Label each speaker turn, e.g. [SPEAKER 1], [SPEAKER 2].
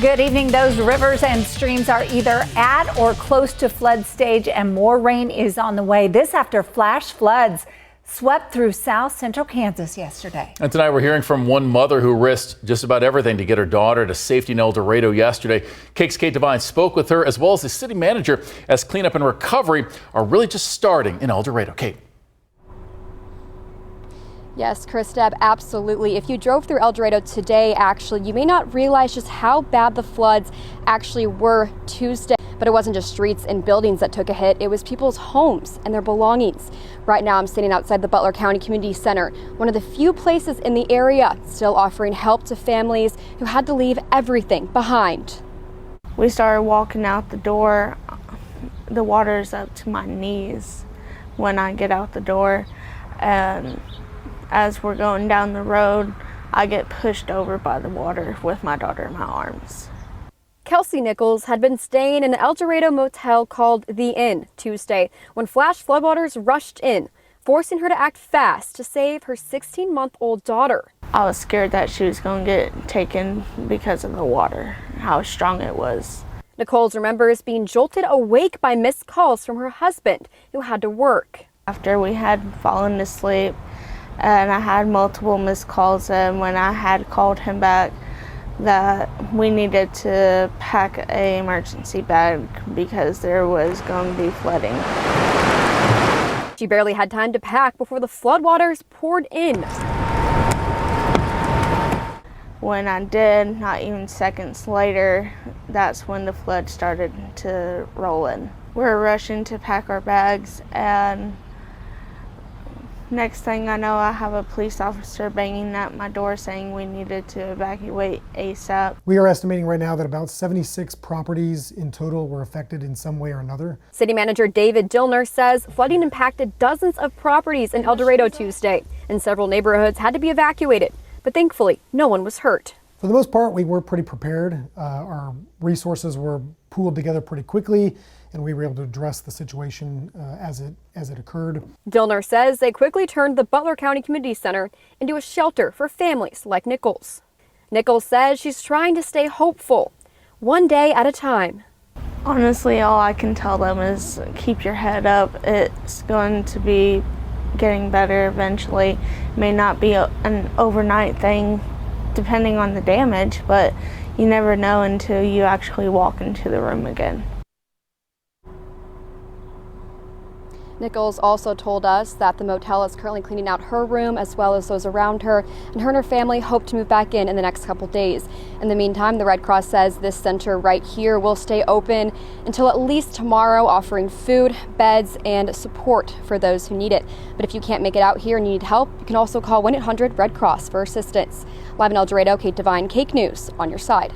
[SPEAKER 1] Good evening. Those rivers and streams are either at or close to flood stage, and more rain is on the way. This after flash floods swept through south central Kansas yesterday.
[SPEAKER 2] And tonight we're hearing from one mother who risked just about everything to get her daughter to safety in El Dorado yesterday. KAKE's Kate Devine spoke with her as well as the city manager as cleanup and recovery are really just starting in El Dorado. Kate.
[SPEAKER 3] Yes, Christeb, absolutely. If you drove through El Dorado today, actually, you may not realize just how bad the floods actually were Tuesday. But it wasn't just streets and buildings that took a hit. It was people's homes and their belongings. Right now, I'm standing outside the Butler County Community Center, one of the few places in the area still offering help to families who had to leave everything behind.
[SPEAKER 4] We started walking out the door. The water's up to my knees when I get out the door. And as we're going down the road, I get pushed over by the water with my daughter in my arms.
[SPEAKER 3] Kelsey Nichols had been staying in an El Dorado motel called The Inn Tuesday when flash floodwaters rushed in, forcing her to act fast to save her 16-month-old daughter.
[SPEAKER 4] I was scared that she was going to get taken because of the water, how strong it was.
[SPEAKER 3] Nichols remembers being jolted awake by missed calls from her husband, who had to work.
[SPEAKER 4] After we had fallen asleep, and I had multiple missed calls, and when I had called him back that we needed to pack an emergency bag because there was going to be flooding.
[SPEAKER 3] She barely had time to pack before the floodwaters poured in.
[SPEAKER 4] When I did, not even seconds later, that's when the flood started to roll in. We were rushing to pack our bags, and next thing I know, I have a police officer banging at my door saying we needed to evacuate ASAP.
[SPEAKER 5] We are estimating right now that about 76 properties in total were affected in some way or another.
[SPEAKER 3] City Manager David Dillner says flooding impacted dozens of properties in El Dorado Tuesday, and several neighborhoods had to be evacuated. But thankfully, no one was hurt.
[SPEAKER 5] For the most part, we were pretty prepared. Our resources were pooled together pretty quickly, and we were able to address the situation as it occurred.
[SPEAKER 3] Dillner says they quickly turned the Butler County Community Center into a shelter for families like Nichols. Nichols says she's trying to stay hopeful, one day at a time.
[SPEAKER 4] Honestly, all I can tell them is keep your head up. It's going to be getting better eventually. It may not be an overnight thing, depending on the damage, but you never know until you actually walk into the room again.
[SPEAKER 3] Nichols also told us that the motel is currently cleaning out her room as well as those around her, and her family hope to move back in the next couple days. In the meantime, the Red Cross says this center right here will stay open until at least tomorrow, offering food, beds, and support for those who need it. But if you can't make it out here and you need help, you can also call 1-800-RED-CROSS for assistance. Live in El Dorado, Kate Devine, KAKE News on your side.